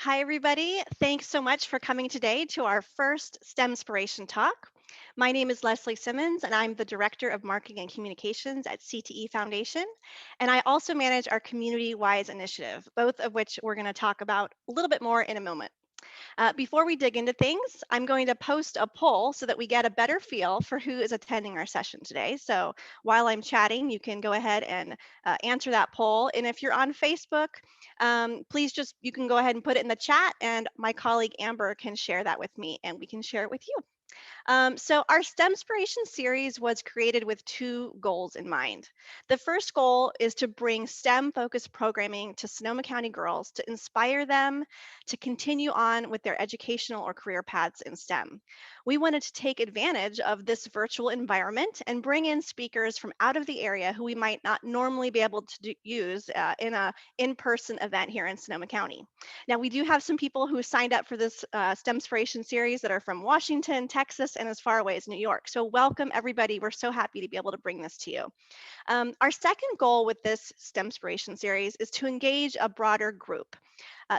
Hi, everybody. Thanks so much for coming today to our first STEMspiration talk. My name is Leslie Simmons, and I'm the Director of Marketing and Communications at CTE Foundation. And I also manage our Community Wise initiative, both of which we're going to talk about a little bit more in a moment. Before we dig into things, I'm going to post a poll so that we get a better feel for who is attending our session today. So while I'm chatting, you can go ahead and answer that poll. And if you're on Facebook, please you can go ahead and put it in the chat, and my colleague Amber can share that with me and we can share it with you. So our STEMspiration series was created with two goals in mind. The first goal is to bring STEM-focused programming to Sonoma County girls to inspire them to continue on with their educational or career paths in STEM. We wanted to take advantage of this virtual environment and bring in speakers from out of the area who we might not normally be able to use in a in-person event here in Sonoma County. Now, we do have some people who signed up for this STEMspiration series that are from Washington, Texas, and as far away as New York. So welcome, everybody. We're so happy to be able to bring this to you. Our second goal with this STEMspiration series is to engage a broader group.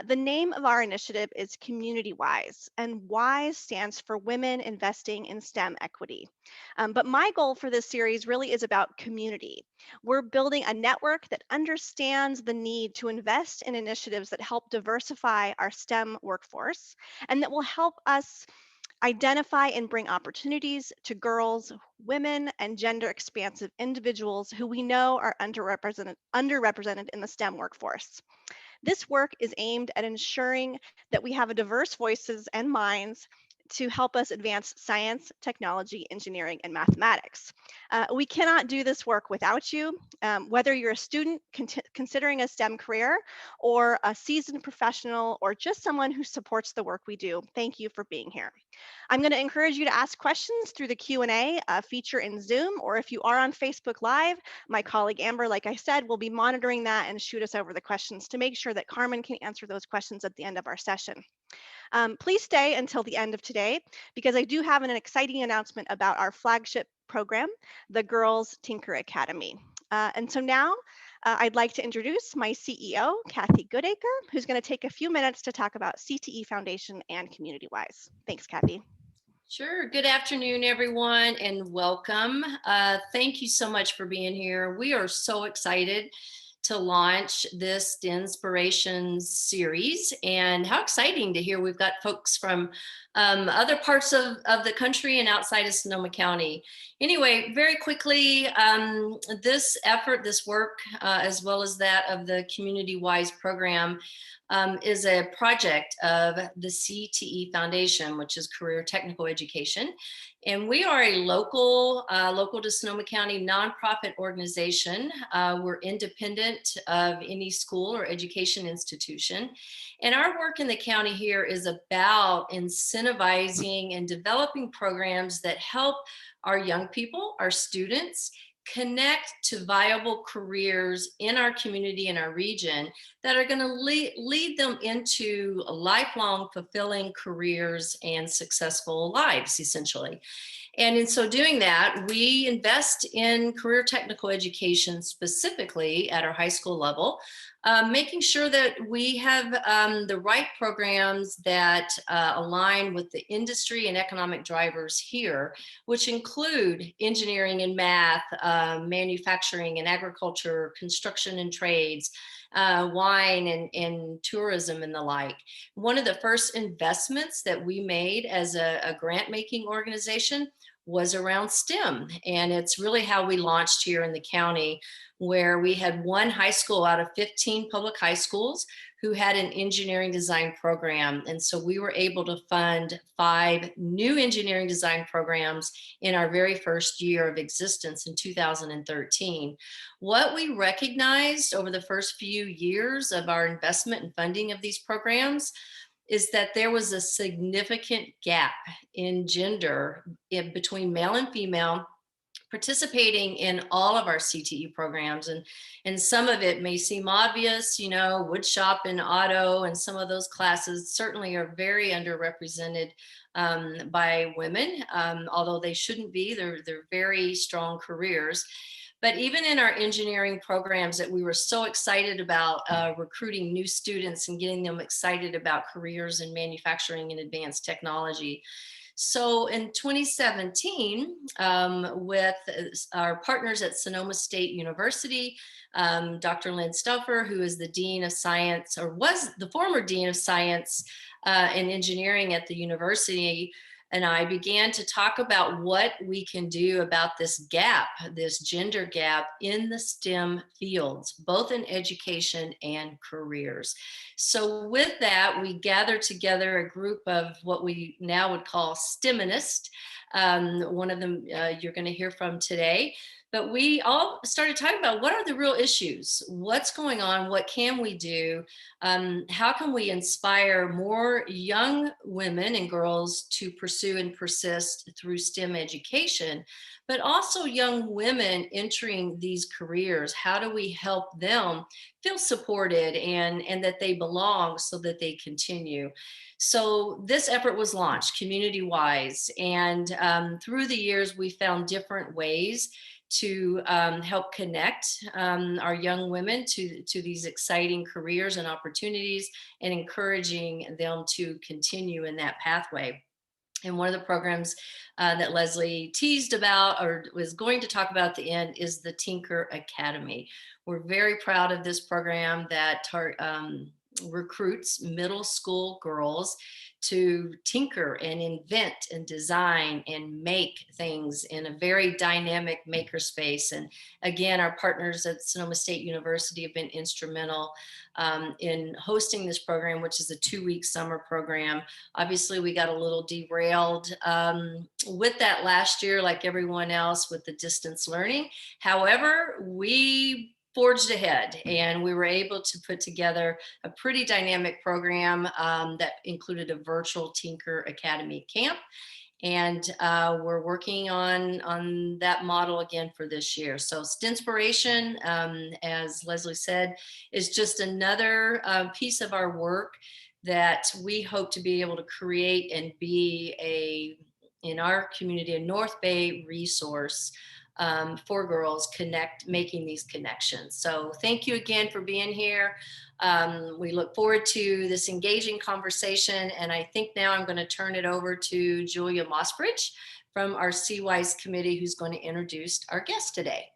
The name of our initiative is Community Wise, and WISE stands for Women Investing in STEM Equity. But my goal for this series really is about community. We're building a network that understands the need to invest in initiatives that help diversify our STEM workforce and that will help us identify and bring opportunities to girls, women, and gender expansive individuals who we know are underrepresented in the STEM workforce. This work is aimed at ensuring that we have a diverse voices and minds to help us advance science, technology, engineering, and mathematics. We cannot do this work without you. Whether you're a student considering a STEM career or a seasoned professional or just someone who supports the work we do, thank you for being here. I'm going to encourage you to ask questions through the Q&A feature in Zoom, or if you are on Facebook Live, my colleague Amber, like I said, will be monitoring that and shoot us over the questions to make sure that Carmen can answer those questions at the end of our session. Please stay until the end of today because I do have an exciting announcement about our flagship program, the Girls Tinker Academy. And so now I'd like to introduce my CEO, Kathy Goodacre, who's going to take a few minutes to talk about CTE Foundation and Community Wise. Thanks, Kathy. Sure. Good afternoon, everyone, and welcome. Thank you so much for being here. We are so excited to launch this STEMspiration series, and how exciting to hear we've got folks from other parts of the country and outside of Sonoma County. Anyway, very quickly, this effort, this work, as well as that of the Community Wise program, is a project of the CTE Foundation, which is Career Technical Education. And we are a local to Sonoma County nonprofit organization. We're independent of any school or education institution. And our work in the county here is about incentivizing and developing programs that help our young people, our students, connect to viable careers in our community and our region that are going to lead them into lifelong fulfilling careers and successful lives, essentially. And in so doing that, we invest in career technical education specifically at our high school level, making sure that we have the right programs that align with the industry and economic drivers here, which include engineering and math, manufacturing and agriculture, construction and trades, wine and tourism and the like. One of the first investments that we made as a grant making organization was around STEM. And it's really how we launched here in the county, where we had one high school out of 15 public high schools who had an engineering design program. And so we were able to fund 5 new engineering design programs in our very first year of existence in 2013. What we recognized over the first few years of our investment and funding of these programs is that there was a significant gap in gender between male and female participating in all of our CTE programs. And some of it may seem obvious, you know, wood shop and auto and some of those classes certainly are very underrepresented by women, although they shouldn't be. They're very strong careers. But even in our engineering programs that we were so excited about recruiting new students and getting them excited about careers in manufacturing and advanced technology. So in 2017, with our partners at Sonoma State University, Dr. Lynn Stuffer, who is the Dean of Science, or was the former Dean of Science and Engineering at the university, and I began to talk about what we can do about this gap, this gender gap in the STEM fields, both in education and careers. So with that, we gathered together a group of what we now would call STEMinists. One of them you're going to hear from today. But we all started talking about what are the real issues? What's going on? What can we do? How can we inspire more young women and girls to pursue and persist through STEM education, but also young women entering these careers? How do we help them feel supported and that they belong so that they continue? So this effort was launched community-wise, and through the years, we found different ways to help connect our young women to these exciting careers and opportunities, and encouraging them to continue in that pathway. And one of the programs that Leslie teased about or was going to talk about at the end is the Tinker Academy. We're very proud of this program that recruits middle school girls to tinker and invent and design and make things in a very dynamic makerspace. And again, our partners at Sonoma State University have been instrumental in hosting this program, which is a 2-week summer program. Obviously, we got a little derailed with that last year, like everyone else, with the distance learning. However, we forged ahead, and we were able to put together a pretty dynamic program that included a virtual Tinker Academy camp. And we're working on that model again for this year. So STEMspiration, as Leslie said, is just another piece of our work that we hope to be able to create and be in our community, a North Bay resource for girls making these connections. So thank you again for being here. We look forward to this engaging conversation. And I think now I'm going to turn it over to Julia Mossbridge from our CWISE committee, who's going to introduce our guest today.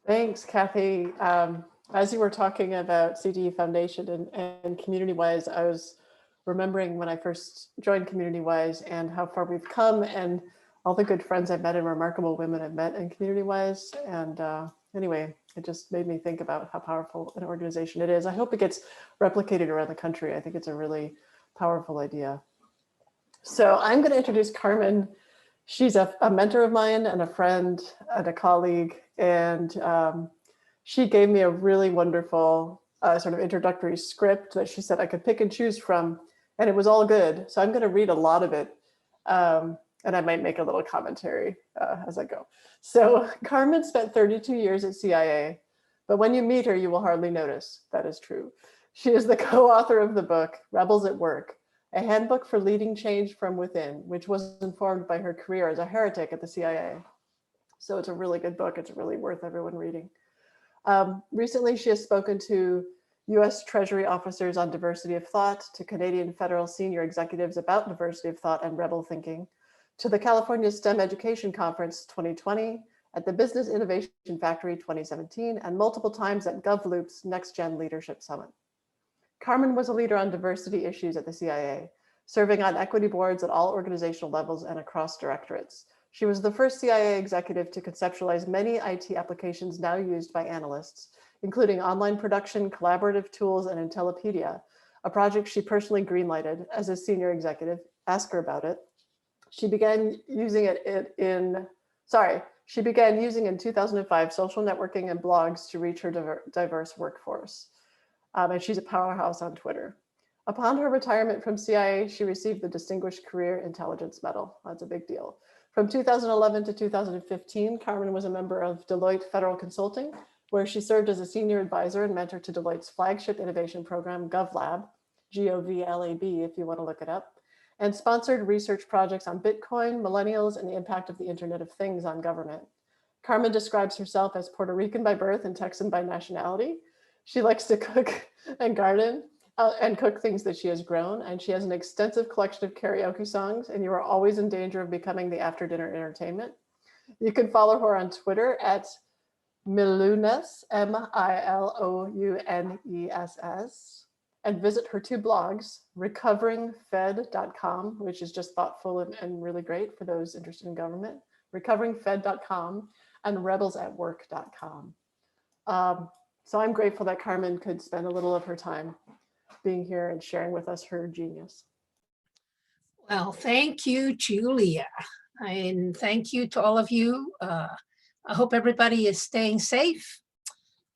Thanks, Kathy. As you were talking about CTE Foundation and CommunityWise, I was remembering when I first joined CommunityWise and how far we've come, and all the good friends I've met and remarkable women I've met in CommunityWise. And anyway, it just made me think about how powerful an organization it is. I hope it gets replicated around the country. I think it's a really powerful idea. So I'm going to introduce Carmen. She's a mentor of mine and a friend and a colleague. And she gave me a really wonderful sort of introductory script that she said I could pick and choose from, and it was all good. So I'm going to read a lot of it. And I might make a little commentary as I go. So Carmen spent 32 years at CIA, but when you meet her, you will hardly notice. That is true. She is the co-author of the book, Rebels at Work, a handbook for leading change from within, which was informed by her career as a heretic at the CIA. So it's a really good book. It's really worth everyone reading. Recently, she has spoken to US Treasury officers on diversity of thought, to Canadian federal senior executives about diversity of thought and rebel thinking, to the California STEM Education Conference 2020, at the Business Innovation Factory 2017, and multiple times at GovLoop's Next Gen Leadership Summit. Carmen was a leader on diversity issues at the CIA, serving on equity boards at all organizational levels and across directorates. She was the first CIA executive to conceptualize many IT applications now used by analysts, including online production, collaborative tools, and Intellipedia, a project she personally greenlighted as a senior executive. Ask her about it. She began using in 2005 social networking and blogs to reach her diverse workforce. And she's a powerhouse on Twitter. Upon her retirement from CIA, she received the Distinguished Career Intelligence Medal. That's a big deal. From 2011 to 2015, Carmen was a member of Deloitte Federal Consulting, where she served as a senior advisor and mentor to Deloitte's flagship innovation program, GovLab, GovLab, if you want to look it up, and sponsored research projects on Bitcoin, millennials, and the impact of the Internet of Things on government. Carmen describes herself as Puerto Rican by birth and Texan by nationality. She likes to cook and garden and cook things that she has grown. And she has an extensive collection of karaoke songs, and you are always in danger of becoming the after dinner entertainment. You can follow her on Twitter at Milunes, Milounes, and visit her two blogs, recoveringfed.com, which is just thoughtful and really great for those interested in government, recoveringfed.com, and rebelsatwork.com. So I'm grateful that Carmen could spend a little of her time being here and sharing with us her genius. Well, thank you, Julia. And thank you to all of you. I hope everybody is staying safe.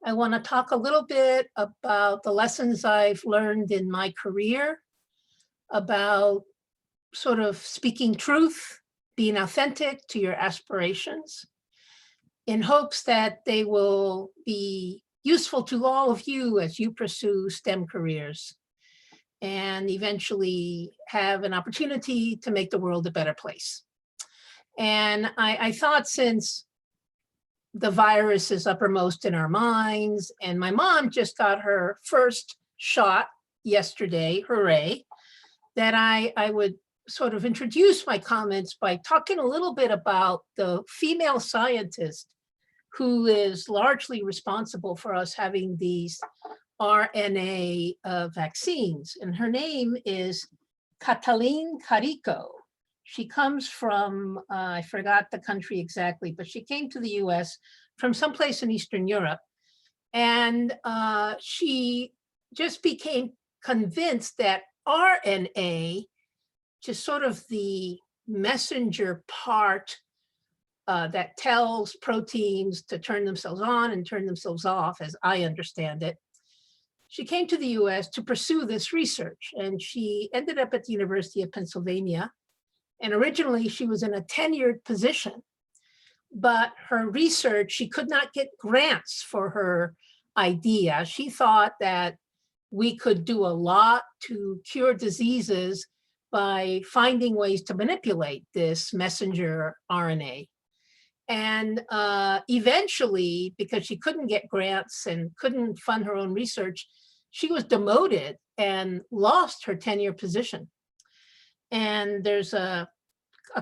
I want to talk a little bit about the lessons I've learned in my career, about sort of speaking truth, being authentic to your aspirations, in hopes that they will be useful to all of you as you pursue STEM careers and eventually have an opportunity to make the world a better place. And I thought, since the virus is uppermost in our minds, and my mom just got her first shot yesterday, hooray, that I would sort of introduce my comments by talking a little bit about the female scientist who is largely responsible for us having these RNA vaccines. And her name is Catalin Carico. She comes from, I forgot the country exactly, but she came to the US from someplace in Eastern Europe. And she just became convinced that RNA, just sort of the messenger part that tells proteins to turn themselves on and turn themselves off, as I understand it. She came to the US to pursue this research, and she ended up at the University of Pennsylvania. And originally she was in a tenured position, but her research, she could not get grants for her idea. She thought that we could do a lot to cure diseases by finding ways to manipulate this messenger RNA. And eventually, because she couldn't get grants and couldn't fund her own research, she was demoted and lost her tenure position. And there's a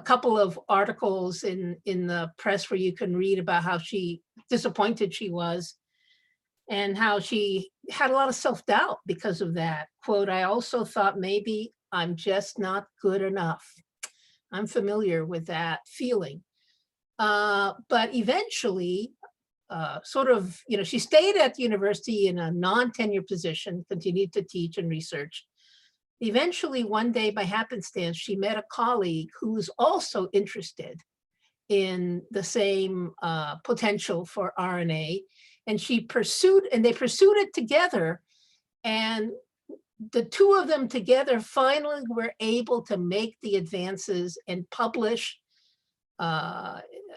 couple of articles in the press where you can read about how disappointed she was and how she had a lot of self-doubt because of that. Quote, "I also thought maybe I'm just not good enough." I'm familiar with that feeling. But eventually, she stayed at the university in a non-tenure position, continued to teach and research. Eventually, one day by happenstance, she met a colleague who was also interested in the same potential for RNA, and they pursued it together. And the two of them together finally were able to make the advances and publish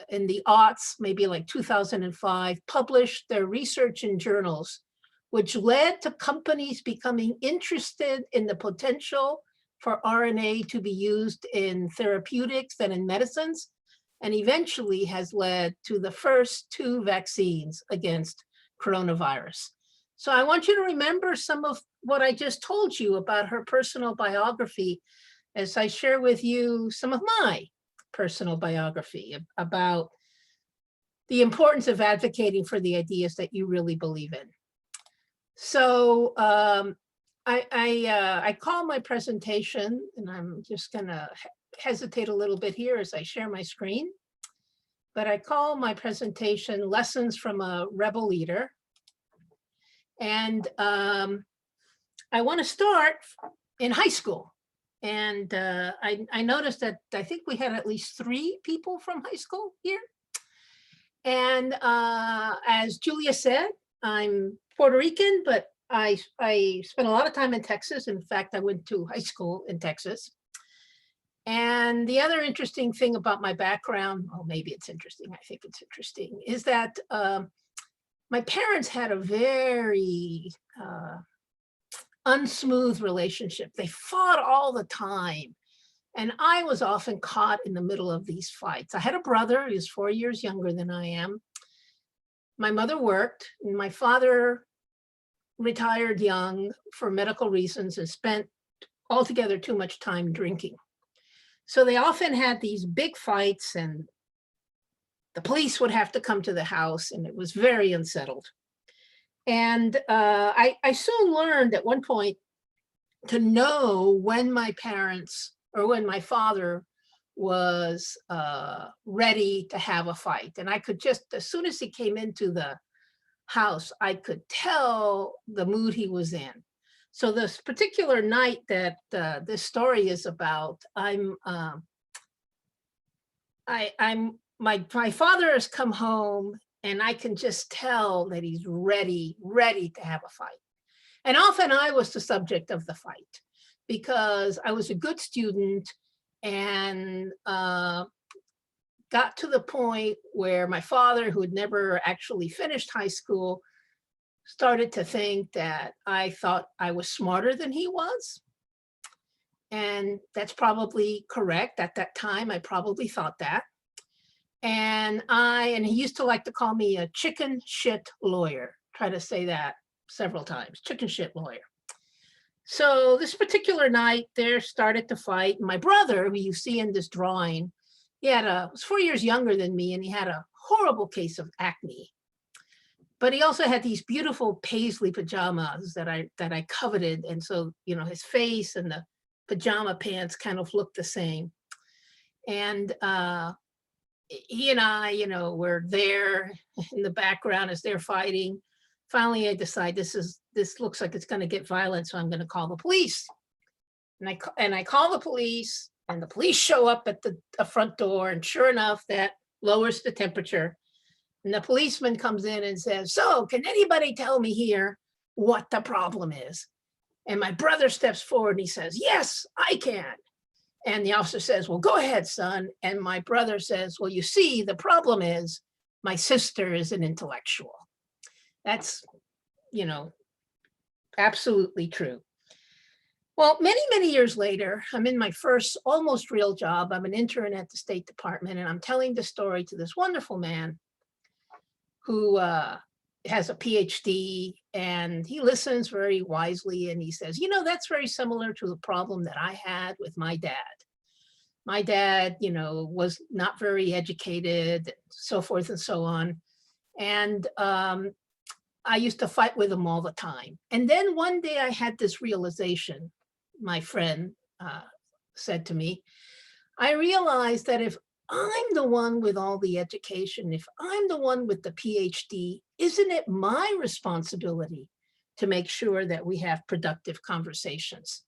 in the aughts, maybe like 2005, published their research in journals, which led to companies becoming interested in the potential for RNA to be used in therapeutics and in medicines, and eventually has led to the first 2 vaccines against coronavirus. So I want you to remember some of what I just told you about her personal biography as I share with you some of my personal biography about the importance of advocating for the ideas that you really believe in. So I call my presentation, and I'm just gonna hesitate a little bit here as I share my screen, but I call my presentation Lessons from a Rebel Leader. And I want to start in high school. And I noticed that I think we had at least 3 people from high school here. And as Julia said, I'm Puerto Rican, but I spent a lot of time in Texas. In fact, I went to high school in Texas. And the other interesting thing about my background, well, maybe it's interesting, I think it's interesting, is that my parents had a very unsmooth relationship. They fought all the time. And I was often caught in the middle of these fights. I had a brother who's 4 years younger than I am. My mother worked, and my father retired young for medical reasons and spent altogether too much time drinking. So they often had these big fights, and the police would have to come to the house, and it was very unsettled. And I soon learned at one point to know when my parents or when my father was ready to have a fight. And I could just, as soon as he came into the house, I could tell the mood he was in. So this particular night that this story is about, my father has come home, and I can just tell that he's ready to have a fight. And often I was the subject of the fight because I was a good student and got to the point where my father, who had never actually finished high school, started to think that I thought I was smarter than he was. And that's probably correct. At that time, I probably thought that. And he used to like to call me a chicken shit lawyer. Try to say that several times, chicken shit lawyer. So this particular night, they started to fight. My brother, who you see in this drawing, was 4 years younger than me, and he had a horrible case of acne. But he also had these beautiful paisley pajamas that I coveted. And so, his face and the pajama pants kind of looked the same. And he and I, were there in the background as they're fighting. Finally, I decide this looks like it's going to get violent, so I'm going to call the police. And I call the police, and the police show up at the front door, and sure enough, that lowers the temperature. And the policeman comes in and says, "So, can anybody tell me here what the problem is?" And my brother steps forward and he says, "Yes, I can." And the officer says, "Well, go ahead, son." And my brother says, "Well, you see, the problem is my sister is an intellectual." That's, absolutely true. Well, many, many years later, I'm in my first almost real job. I'm an intern at the State Department, and I'm telling the story to this wonderful man who has a PhD, and he listens very wisely, and he says, "That's very similar to the problem that I had with my dad. My dad, was not very educated, so forth and so on. And I used to fight with him all the time. And then one day I had this realization," my friend said to me. "I realized that if I'm the one with all the education, if I'm the one with the PhD, isn't it my responsibility to make sure that we have productive conversations?"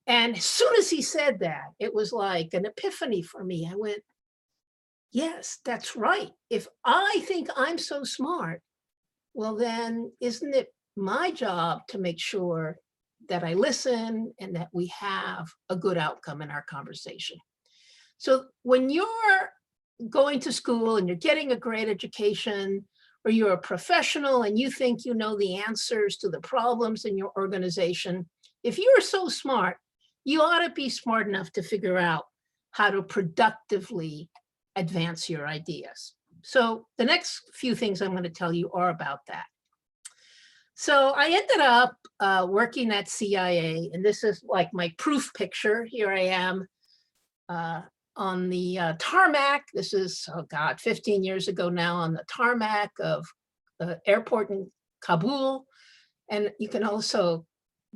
And as soon as he said that, it was like an epiphany for me. I went, yes, that's right. If I think I'm so smart, well, then isn't it my job to make sure that I listen and that we have a good outcome in our conversation? So when you're going to school and you're getting a great education, or you're a professional and you think you know the answers to the problems in your organization, if you're so smart, you ought to be smart enough to figure out how to productively advance your ideas. So the next few things I'm going to tell you are about that. So I ended up working at CIA, and this is like my proof picture. Here I am on the tarmac. This is, 15 years ago now, on the tarmac of the airport in Kabul. And you can also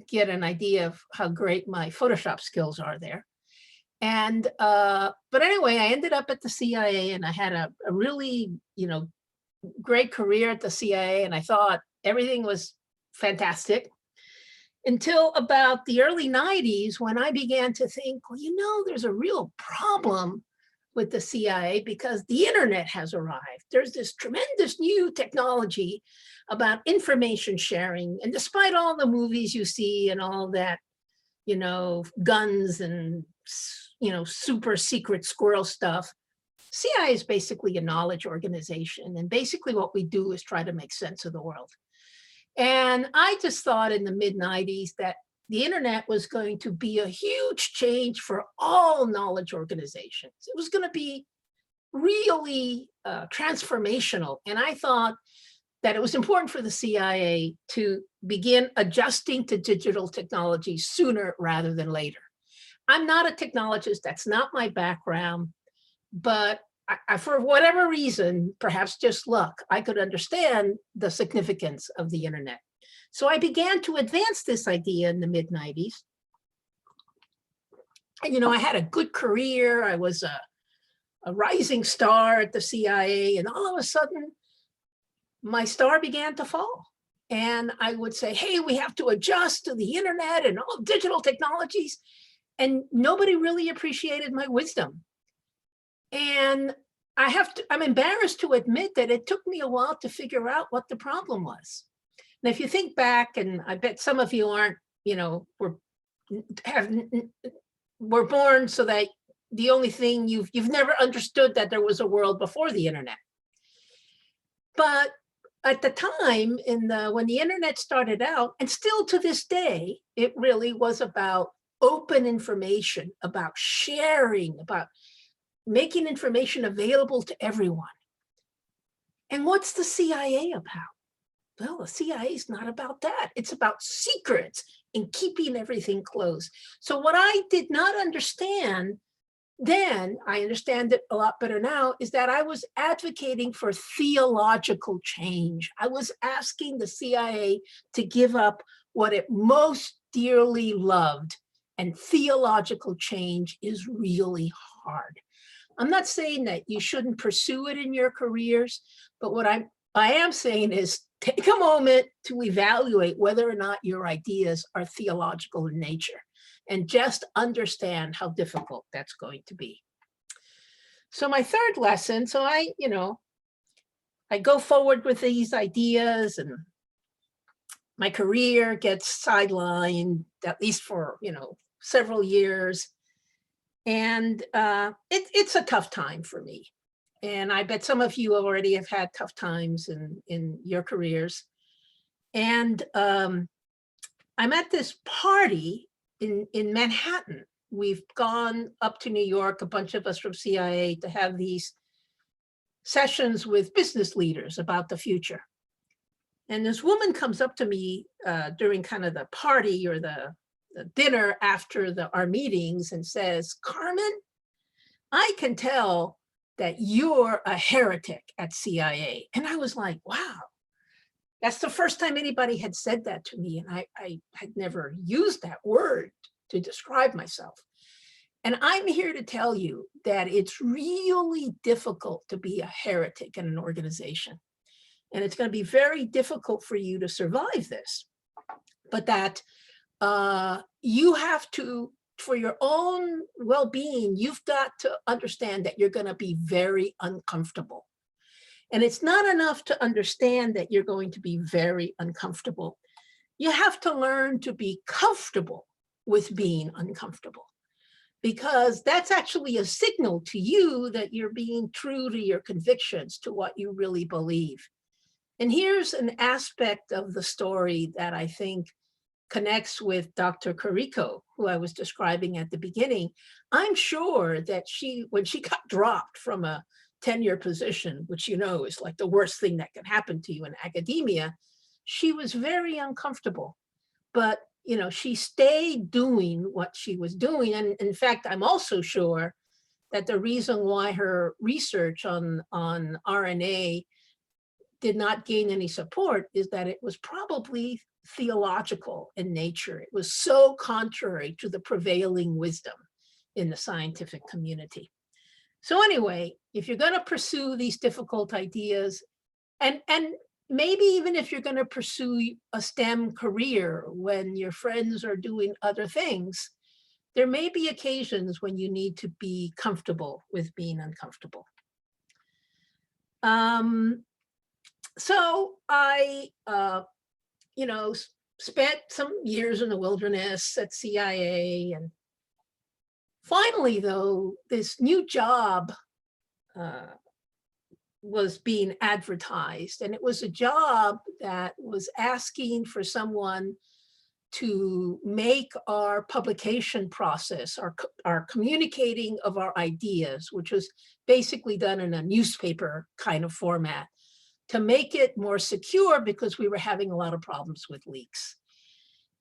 get an idea of how great my Photoshop skills are there. And, but anyway, I ended up at the CIA, and I had a really, great career at the CIA, and I thought everything was fantastic until about the early 90s, when I began to think, well, there's a real problem with the CIA because the internet has arrived. There's this tremendous new technology about information sharing. And despite all the movies you see and all that, guns and, super secret squirrel stuff, CIA is basically a knowledge organization. And basically what we do is try to make sense of the world. And I just thought in the mid 90s that the internet was going to be a huge change for all knowledge organizations. It was going to be really transformational. And I thought that it was important for the CIA to begin adjusting to digital technology sooner rather than later. I'm not a technologist, that's not my background, but for whatever reason, perhaps just luck, I could understand the significance of the internet. So I began to advance this idea in the mid-90s. And, you know, I had a good career. I was a rising star at the CIA, and all of a sudden, my star began to fall. And I would say, hey, we have to adjust to the internet and all digital technologies. And nobody really appreciated my wisdom. And I'm embarrassed to admit that it took me a while to figure out what the problem was. And if you think back, and I bet some of you aren't, you know, were born so that the only thing you've never understood that there was a world before the internet. But at the time, when the internet started out, and still to this day, it really was about open information, about sharing, about making information available to everyone. And what's the CIA about? Well, the CIA is not about that. It's about secrets and keeping everything closed. So what I did not understand then, I understand it a lot better now, is that I was advocating for theological change. I was asking the CIA to give up what it most dearly loved, and theological change is really hard. I'm not saying that you shouldn't pursue it in your careers, but what I am saying is take a moment to evaluate whether or not your ideas are theological in nature, and just understand how difficult that's going to be. So my third lesson, so I go forward with these ideas, and my career gets sidelined, at least for, several years. And it's a tough time for me. And I bet some of you already have had tough times in your careers. And I'm at this party in Manhattan. We've gone up to New York, a bunch of us from CIA, to have these sessions with business leaders about the future. And this woman comes up to me during kind of the party or the dinner after our meetings and says, Carmen, I can tell that you're a heretic at CIA. And I was like, wow. That's the first time anybody had said that to me. And I had never used that word to describe myself. And I'm here to tell you that it's really difficult to be a heretic in an organization. And it's going to be very difficult for you to survive this. But that you have to, for your own well-being, you've got to understand that you're going to be very uncomfortable. And it's not enough to understand that you're going to be very uncomfortable. You have to learn to be comfortable with being uncomfortable, because that's actually a signal to you that you're being true to your convictions, to what you really believe. And here's an aspect of the story that I think connects with Dr. Carrico, who I was describing at the beginning. I'm sure that when she got dropped from a tenure position, which is like the worst thing that can happen to you in academia, she was very uncomfortable. But she stayed doing what she was doing. And in fact, I'm also sure that the reason why her research on RNA did not gain any support is that it was probably theological in nature. It was so contrary to the prevailing wisdom in the scientific community. So anyway, if you're going to pursue these difficult ideas, and maybe even if you're going to pursue a STEM career when your friends are doing other things, there may be occasions when you need to be comfortable with being uncomfortable. So I, spent some years in the wilderness at CIA, and finally, though, this new job was being advertised, and it was a job that was asking for someone to make our publication process, our communicating of our ideas, which was basically done in a newspaper kind of format, to make it more secure because we were having a lot of problems with leaks.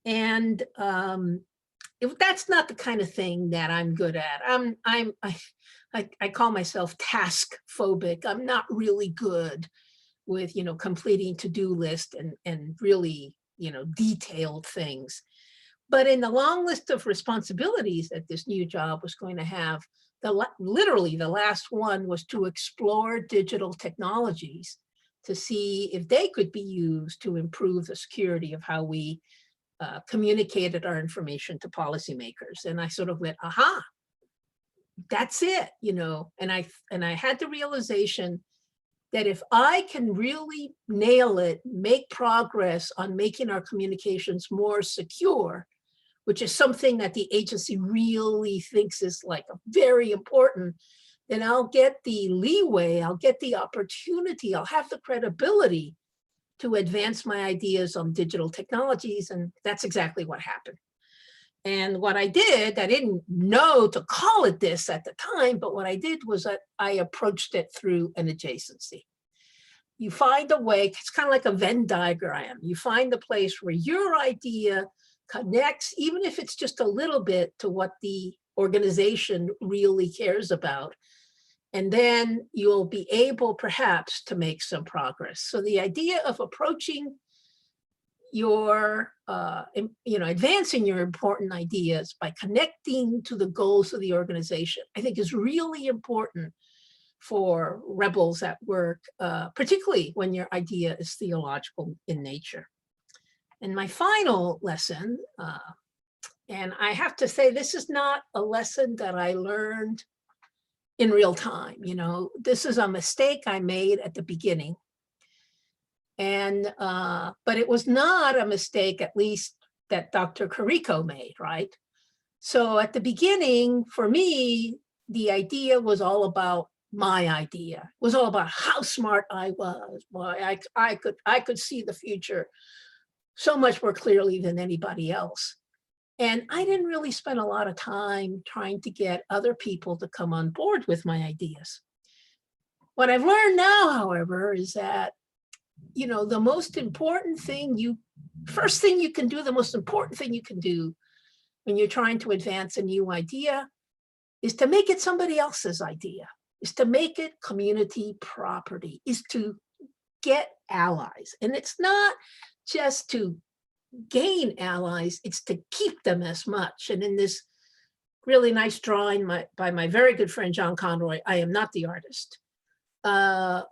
And that's not the kind of thing that I'm good at. I call myself task phobic. I'm not really good with, completing to-do list and really, detailed things. But in the long list of responsibilities that this new job was going to have, literally the last one was to explore digital technologies to see if they could be used to improve the security of how we communicated our information to policymakers. And I sort of went, aha, that's it, and I had the realization that if I can really nail it, make progress on making our communications more secure, which is something that the agency really thinks is like very important, then I'll get the leeway, I'll get the opportunity, I'll have the credibility to advance my ideas on digital technologies. And that's exactly what happened. And what I did, I didn't know to call it this at the time, but what I did was that I approached it through an adjacency. You find a way, it's kind of like a Venn diagram. You find the place where your idea connects, even if it's just a little bit, to what the organization really cares about. And then you'll be able perhaps to make some progress. So the idea of approaching your, advancing your important ideas by connecting to the goals of the organization, I think is really important for rebels at work, particularly when your idea is theological in nature. And my final lesson, and I have to say, this is not a lesson that I learned in real time. This is a mistake I made at the beginning. And, but it was not a mistake, at least that Dr. Carico made, right? So at the beginning, for me, the idea was all about my idea. It was all about how smart I was. Why I could see the future so much more clearly than anybody else. And I didn't really spend a lot of time trying to get other people to come on board with my ideas. What I've learned now, however, is that, the most important thing first thing you can do, the most important thing you can do when you're trying to advance a new idea is to make it somebody else's idea, is to make it community property, is to get allies. And it's not just to gain allies, it's to keep them as much. And in this really nice drawing by my very good friend, John Conroy, I am not the artist. Some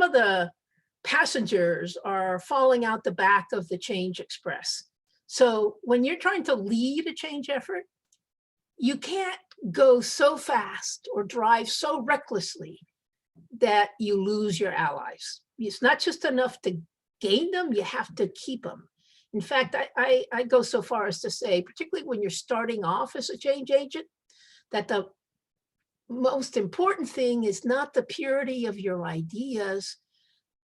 of the passengers are falling out the back of the Change Express. So when you're trying to lead a change effort, you can't go so fast or drive so recklessly that you lose your allies. It's not just enough to gain them, you have to keep them. In fact, I go so far as to say, particularly when you're starting off as a change agent, that the most important thing is not the purity of your ideas,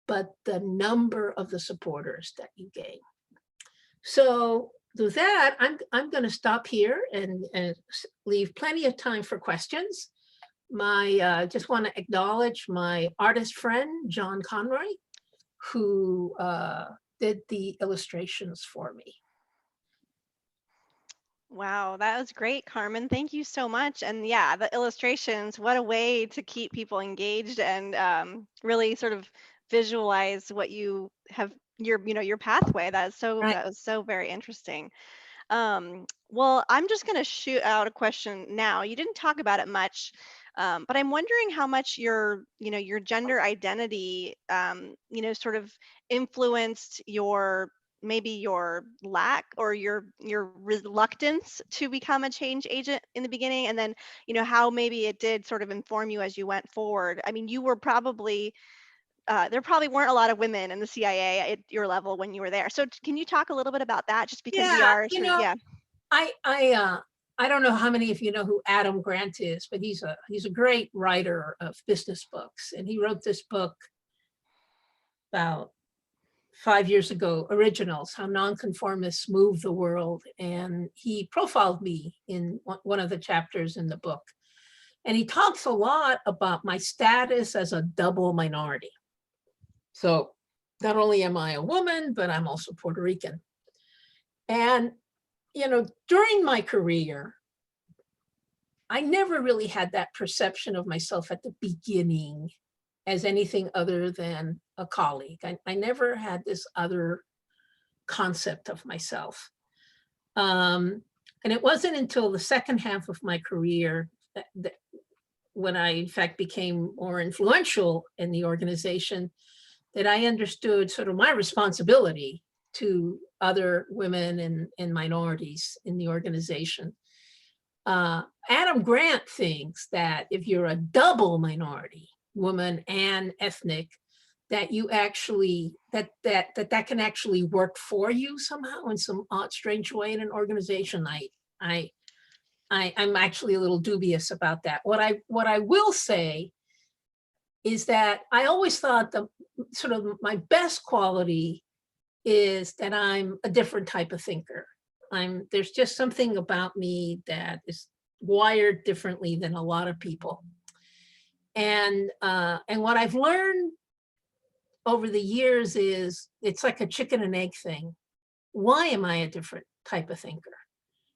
but the number of the supporters that you gain. So with that, I'm going to stop here and leave plenty of time for questions. Just want to acknowledge my artist friend, John Conroy, who did the illustrations for me. Wow, that was great, Carmen. Thank you so much. And yeah, the illustrations, what a way to keep people engaged and really sort of visualize what you have, your pathway. That was so very interesting. Well, I'm just going to shoot out a question now. You didn't talk about it much, but I'm wondering how much your gender identity, sort of influenced maybe your lack or your reluctance to become a change agent in the beginning, and then how maybe it did sort of inform you as you went forward. I mean, you were probably there probably weren't a lot of women in the CIA at your level when you were there. So can you talk a little bit about that, just because we are I don't know how many of you know who Adam Grant is, but he's a great writer of business books, and he wrote this book about 5 years ago, Originals, How Nonconformists Move the World. And he profiled me in one of the chapters in the book. And he talks a lot about my status as a double minority. So not only am I a woman, but I'm also Puerto Rican. And, you know, during my career, I never really had that perception of myself at the beginning as anything other than a colleague. I never had this other concept of myself. And it wasn't until the second half of my career that when I, in fact, became more influential in the organization, that I understood sort of my responsibility to other women and minorities in the organization. Adam Grant thinks that if you're a double minority, woman and ethnic, that you actually, that can actually work for you somehow in some odd, strange way in an organization. I'm actually a little dubious about that. What I will say is that I always thought the sort of my best quality is that I'm a different type of thinker. There's just something about me that is wired differently than a lot of people. And what I've learned over the years is it's like a chicken and egg thing. Why am I a different type of thinker?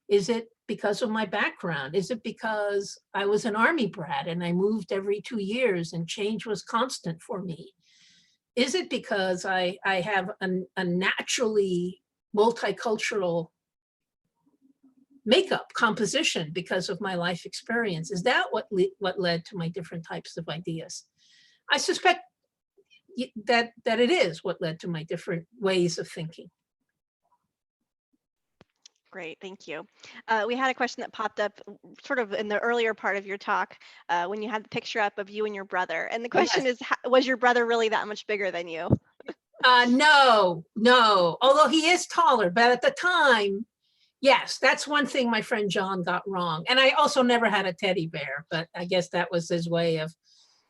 Is it because of my background? Is it because I was an Army brat and I moved every 2 years and change was constant for me? Is it because I have a naturally multicultural makeup composition because of my life experience? Is that what led to my different types of ideas? I suspect that it is what led to my different ways of thinking. Great, thank you. We had a question that popped up sort of in the earlier part of your talk when you had the picture up of you and your brother. And the question is, was your brother really that much bigger than you? No, although he is taller, but at the time, yes, that's one thing my friend John got wrong. And I also never had a teddy bear, but I guess that was his way of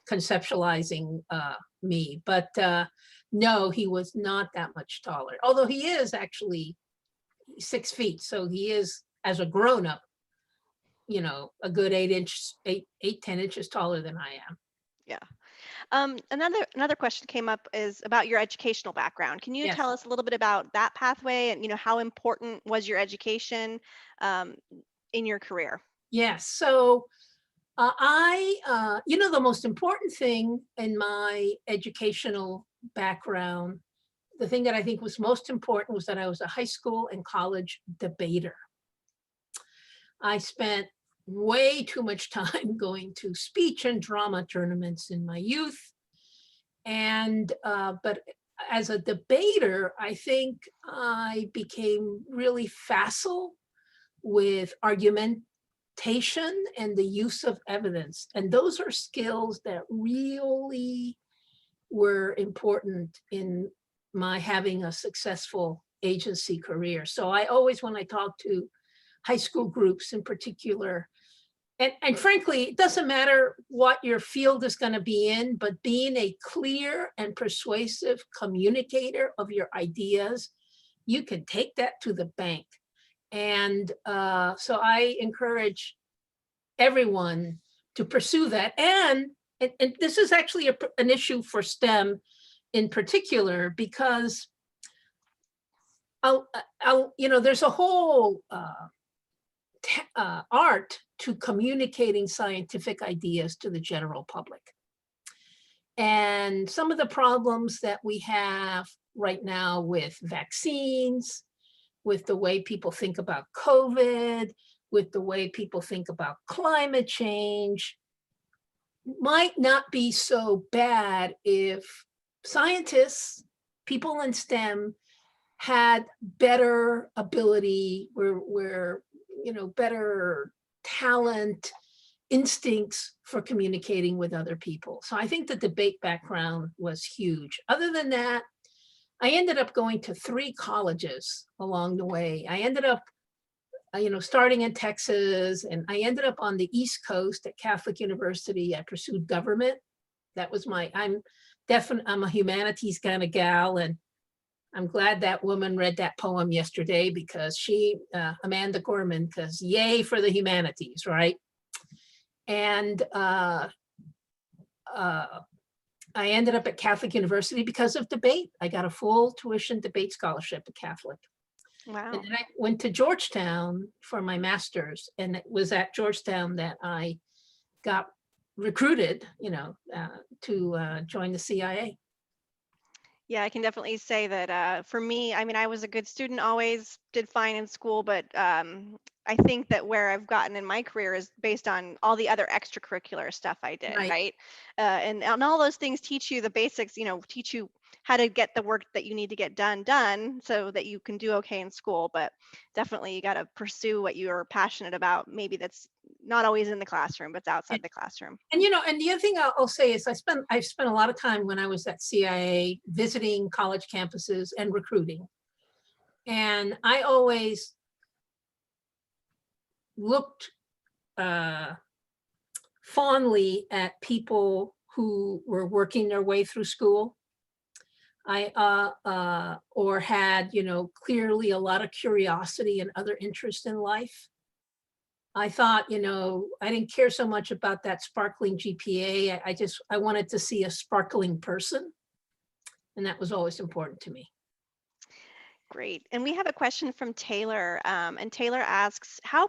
conceptualizing me. But no, he was not that much taller, although he is actually 6 feet. So he is, as a grown-up, you know, a good 10 inches taller than I am. Yeah. Another question came up is about your educational background. Can you tell us a little bit about that pathway and, you know, how important was your education in your career? Yes. So you know, the most important thing in my educational background, the thing that I think was most important was that I was a high school and college debater. I spent way too much time going to speech and drama tournaments in my youth. And, but as a debater, I think I became really facile with argumentation and the use of evidence. And those are skills that really were important in my having a successful agency career. So I always, when I talk to high school groups in particular, and frankly, it doesn't matter what your field is going to be in, but being a clear and persuasive communicator of your ideas, you can take that to the bank. And so I encourage everyone to pursue that. And this is actually an issue for STEM in particular, because you know, there's a whole art to communicating scientific ideas to the general public. And some of the problems that we have right now with vaccines, with the way people think about COVID, with the way people think about climate change, might not be so bad if scientists, people in STEM, had better ability, where you know, better talent, instincts for communicating with other people. So I think the debate background was huge. Other than that, I ended up going to 3 colleges along the way. I ended up, you know, starting in Texas, and I ended up on the East Coast at Catholic University. I pursued government. That was I'm a humanities kind of gal, and I'm glad that woman read that poem yesterday, because she, Amanda Gorman, because yay for the humanities, right? And I ended up at Catholic University because of debate. I got a full tuition debate scholarship at Catholic. Wow. And then I went to Georgetown for my master's, and it was at Georgetown that I got recruited, to join the CIA. Yeah, I can definitely say that for me, I mean, I was a good student, always did fine in school, but I think that where I've gotten in my career is based on all the other extracurricular stuff I did, Right. right? And all those things teach you the basics, teach you how to get the work that you need to get done so that you can do okay in school. But definitely you got to pursue what you're passionate about. Maybe that's not always in the classroom, but it's outside the classroom. And and the other thing I'll say is I've spent a lot of time when I was at CIA visiting college campuses and recruiting. And I always looked fondly at people who were working their way through school. Or had, clearly a lot of curiosity and other interests in life. I thought, I didn't care so much about that sparkling GPA. I wanted to see a sparkling person. And that was always important to me. Great. And we have a question from Taylor. And Taylor asks, how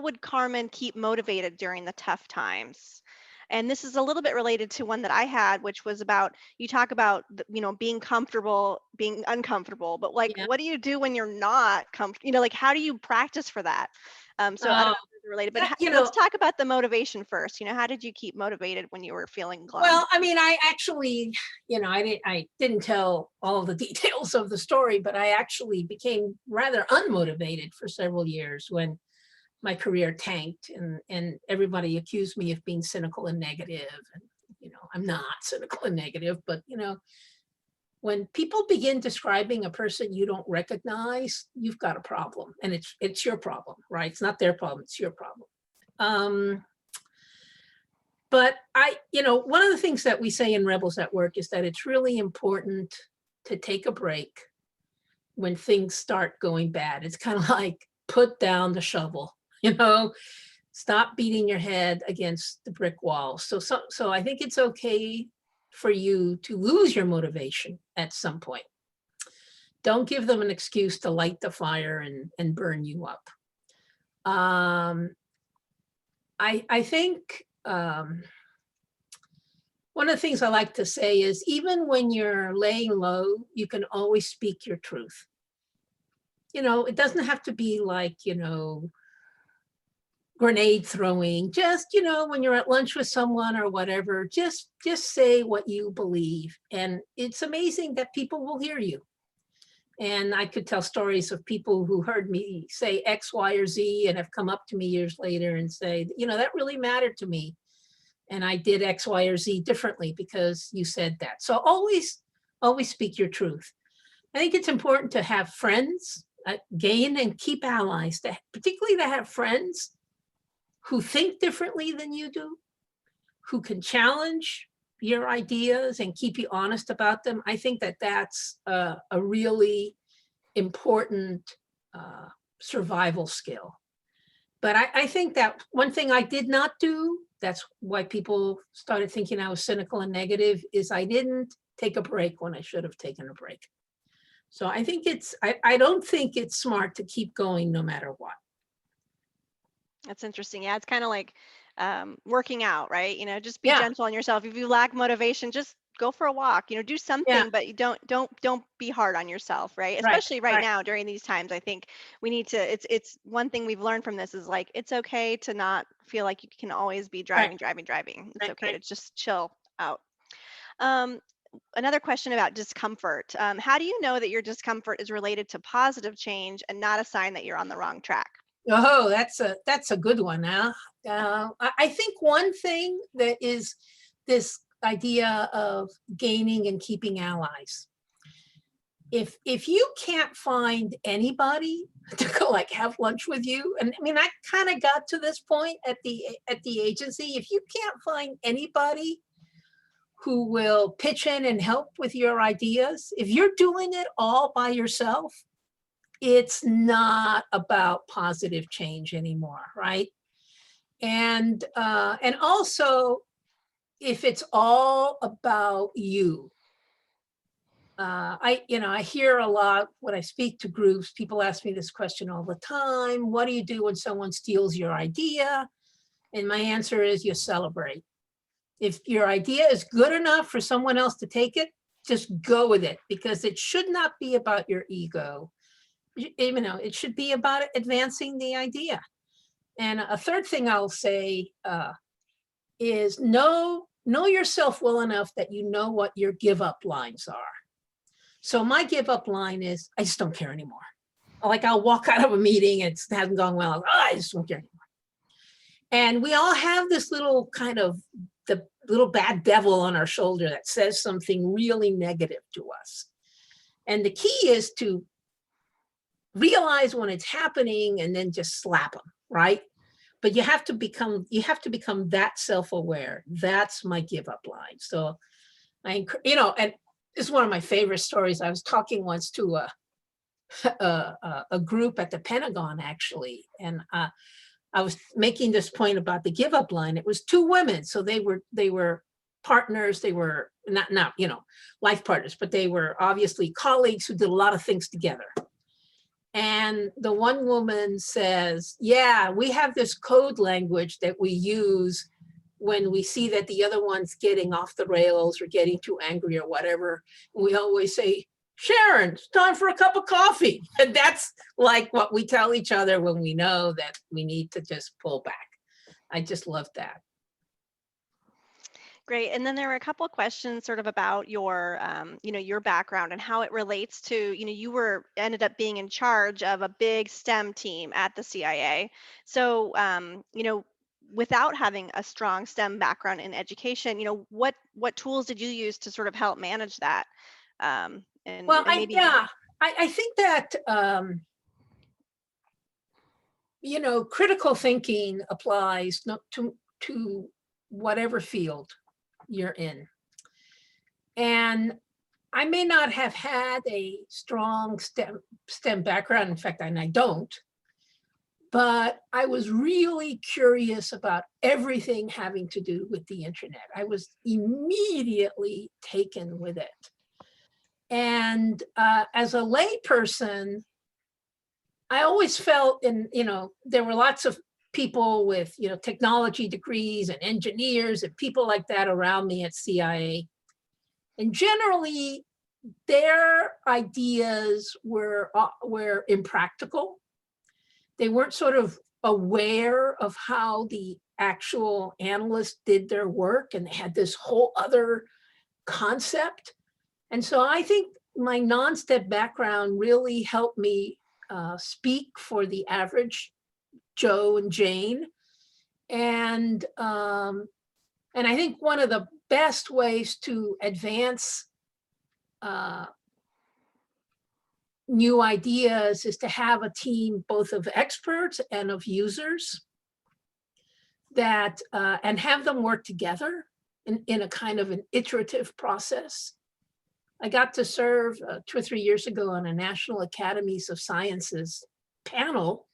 would Carmen keep motivated during the tough times? And this is a little bit related to one that I had, which was about, you talk about, being comfortable, being uncomfortable, but Yeah. what do you do when you're not comfortable? How do you practice for that? So I don't know if it's related, but let's talk about the motivation first. How did you keep motivated when you were feeling glum? Well, I mean, I actually, I didn't tell all the details of the story, but I actually became rather unmotivated for several years when my career tanked, and everybody accused me of being cynical and negative. And, I'm not cynical and negative, but, when people begin describing a person you don't recognize, you've got a problem, and it's your problem, right? It's not their problem, it's your problem. But one of the things that we say in Rebels at Work is that it's really important to take a break when things start going bad. It's kind of like put down the shovel, stop beating your head against the brick wall. So I think it's okay for you to lose your motivation at some point. Don't give them an excuse to light the fire and burn you up. I think one of the things I like to say is, even when you're laying low, you can always speak your truth. It doesn't have to be like, grenade throwing. Just, when you're at lunch with someone or whatever, just say what you believe. And it's amazing that people will hear you. And I could tell stories of people who heard me say X, Y, or Z and have come up to me years later and say, that really mattered to me. And I did X, Y, or Z differently because you said that. So always speak your truth. I think it's important to have friends, gain and keep allies, particularly to have friends who think differently than you do, who can challenge your ideas and keep you honest about them. I think that that's a really important survival skill. But I think that one thing I did not do, that's why people started thinking I was cynical and negative, is I didn't take a break when I should have taken a break. So I think I don't think it's smart to keep going no matter what. That's interesting. Yeah, it's kind of like working out, right? Just be gentle on yourself. If you lack motivation, just go for a walk. Do something, but you don't be hard on yourself, right? Especially right now during these times. I think we need to. It's one thing we've learned from this is, like, it's okay to not feel like you can always be driving. It's okay to just chill out. Another question about discomfort. How do you know that your discomfort is related to positive change and not a sign that you're on the wrong track? Oh, that's a good one. I think one thing that is this idea of gaining and keeping allies. If you can't find anybody to go like have lunch with you, and I mean, I kind of got to this point at the agency. If you can't find anybody who will pitch in and help with your ideas. If you're doing it all by yourself, it's not about positive change anymore, right? And also, if it's all about you, I hear a lot when I speak to groups, people ask me this question all the time: what do you do when someone steals your idea? And my answer is, you celebrate. If your idea is good enough for someone else to take it, just go with it, because it should not be about your ego. It should be about advancing the idea. And a third thing I'll say is know yourself well enough that you know what your give up lines are. So my give up line is, I just don't care anymore. Like, I'll walk out of a meeting and it hasn't gone well. I just don't care anymore. And we all have this little kind of the little bad devil on our shoulder that says something really negative to us. And the key is to realize when it's happening and then just slap them, right? But you have to become that self-aware. That's my give up line. So and it's one of my favorite stories. I was talking once to a group at the Pentagon, actually, and I was making this point about the give up line. It was two women, so they were partners. They were not life partners, but they were obviously colleagues who did a lot of things together. And the one woman says, yeah, we have this code language that we use when we see that the other one's getting off the rails or getting too angry or whatever. We always say, Sharon, it's time for a cup of coffee. And that's like what we tell each other when we know that we need to just pull back. I just love that. Great. And then there were a couple of questions sort of about your, your background and how it relates to, you ended up being in charge of a big STEM team at the CIA. So, without having a strong STEM background in education, what tools did you use to sort of help manage that? I think that, critical thinking applies to whatever field you're in. And I may not have had a strong STEM background. In fact, I don't. But I was really curious about everything having to do with the internet. I was immediately taken with it. And as a lay person, I always felt there were lots of people with, technology degrees and engineers and people like that around me at CIA. And generally, their ideas were impractical. They weren't sort of aware of how the actual analysts did their work, and they had this whole other concept. And so I think my non-STEM background really helped me speak for the average Joe and Jane. And I think one of the best ways to advance new ideas is to have a team both of experts and of users that and have them work together in a kind of an iterative process. I got to serve 2 or 3 years ago on a National Academies of Sciences panel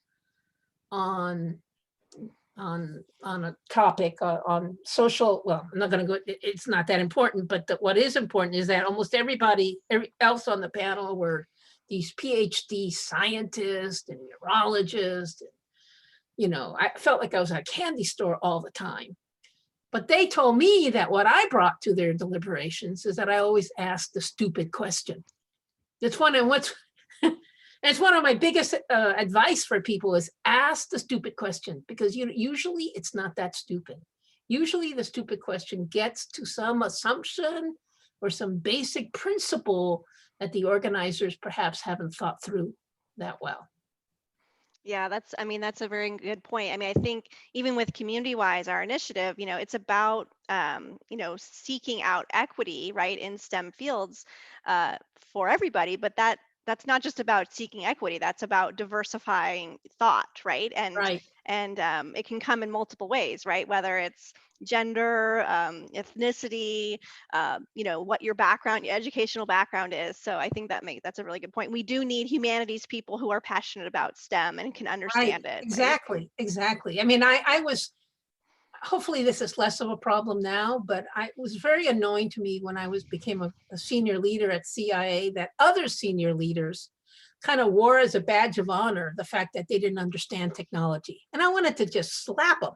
on a topic on social. Well, I'm not going to go. It's not that important, but what is important is that almost everybody else on the panel were these PhD scientists and neurologists. I felt like I was at a candy store all the time. But they told me that what I brought to their deliberations is that I always asked the stupid question. It's one of my biggest advice for people is ask the stupid question, because usually it's not that stupid. Usually the stupid question gets to some assumption or some basic principle that the organizers perhaps haven't thought through that well. Yeah, that's a very good point. I think even with CommunityWise, our initiative, it's about, seeking out equity, right, in STEM fields for everybody. But that that's not just about seeking equity, that's about diversifying thought, right? Right. And it can come in multiple ways, right? Whether it's gender, ethnicity, what your background, your educational background is. So I think that's a really good point. We do need humanities people who are passionate about STEM and can Right. understand it, right? Exactly. Exactly. I mean, I was, hopefully this is less of a problem now, but it was very annoying to me when I became a senior leader at CIA that other senior leaders kind of wore as a badge of honor the fact that they didn't understand technology. And I wanted to just slap them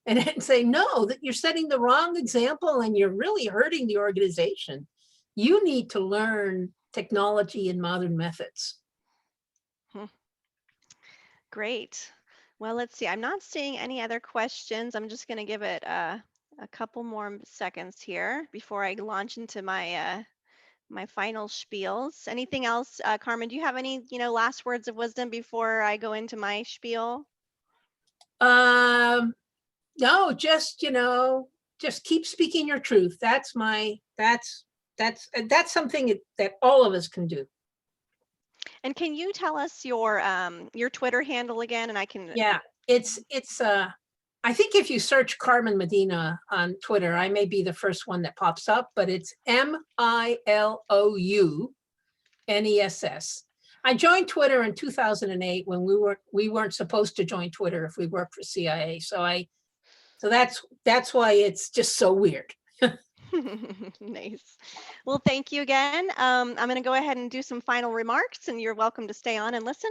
and say, no, that you're setting the wrong example and you're really hurting the organization. You need to learn technology and modern methods. Hmm. Great. Well, let's see. I'm not seeing any other questions. I'm just going to give it a couple more seconds here before I launch into my final spiels. Anything else, Carmen? Do you have any, last words of wisdom before I go into my spiel? No, just, just keep speaking your truth. That's something that all of us can do. And can you tell us your Twitter handle again? And I can. Yeah, it's I think if you search Carmen Medina on Twitter, I may be the first one that pops up, but it's MILOUNESS. I joined Twitter in 2008 when we weren't supposed to join Twitter if we worked for CIA. So that's why it's just so weird. Nice. Well, thank you again. I'm going to go ahead and do some final remarks, and you're welcome to stay on and listen.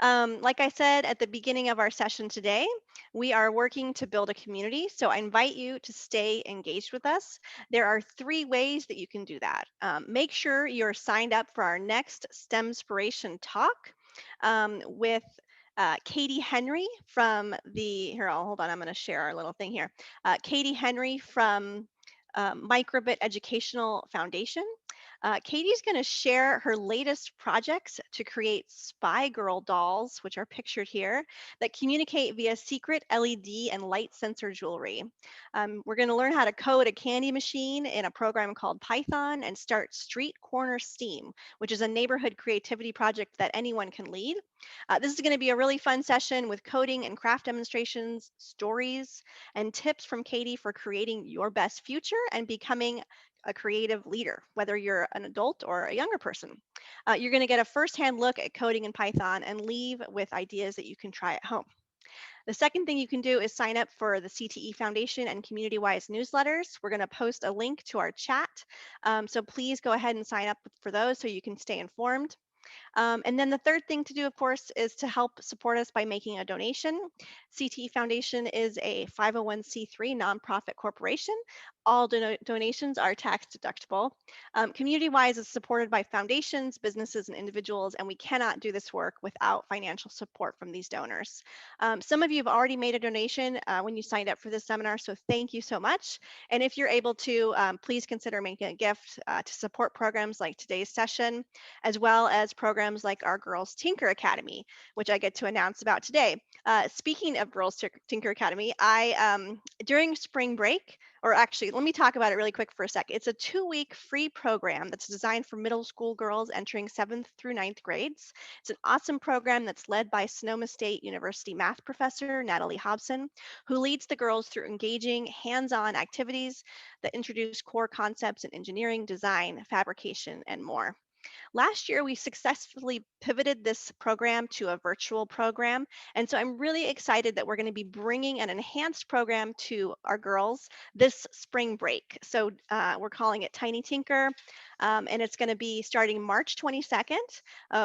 Like I said at the beginning of our session today, we are working to build a community, so I invite you to stay engaged with us. There are 3 ways that you can do that. Make sure you're signed up for our next STEMspiration talk with Katie Henry from hold on, I'm going to share our little thing here. Katie Henry from Microbit Educational Foundation. Katie's going to share her latest projects to create spy girl dolls, which are pictured here, that communicate via secret LED and light sensor jewelry. We're going to learn how to code a candy machine in a program called Python and start Street Corner STEAM, which is a neighborhood creativity project that anyone can lead. This is going to be a really fun session with coding and craft demonstrations, stories, and tips from Katie for creating your best future and becoming a creative leader, whether you're an adult or a younger person. You're going to get a firsthand look at coding in Python and leave with ideas that you can try at home. The second thing you can do is sign up for the CTE Foundation and CommunityWise newsletters. We're going to post a link to our chat. So please go ahead and sign up for those so you can stay informed. And then the third thing to do, of course, is to help support us by making a donation. CTE Foundation is a 501c3 nonprofit corporation. All donations are tax deductible. CommunityWise is supported by foundations, businesses, and individuals, and we cannot do this work without financial support from these donors. Some of you have already made a donation when you signed up for this seminar, so thank you so much. And if you're able to, please consider making a gift to support programs like today's session, as well as programs like our Girls Tinker Academy, which I get to announce about today. Speaking of Girls Tinker Academy, during spring break, or actually, let me talk about it really quick for a sec. It's a 2-week free program that's designed for middle school girls entering 7th through 9th grades. It's an awesome program that's led by Sonoma State University math professor, Natalie Hobson, who leads the girls through engaging hands-on activities that introduce core concepts in engineering, design, fabrication, and more. Last year, we successfully pivoted this program to a virtual program. And so I'm really excited that we're going to be bringing an enhanced program to our girls this spring break. So we're calling it Tiny Tinker, and it's going to be starting March 22nd.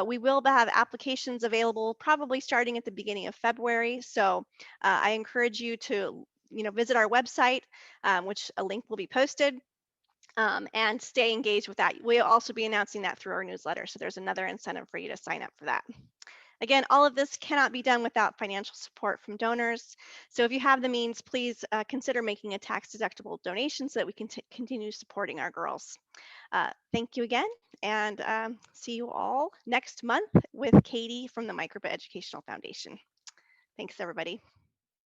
We will have applications available probably starting at the beginning of February. So I encourage you to visit our website, which a link will be posted. And stay engaged with that. We'll also be announcing that through our newsletter. So there's another incentive for you to sign up for that. Again, all of this cannot be done without financial support from donors. So if you have the means, please consider making a tax-deductible donation so that we can continue supporting our girls. Thank you again, and see you all next month with Katie from the Microbit Educational Foundation. Thanks, everybody.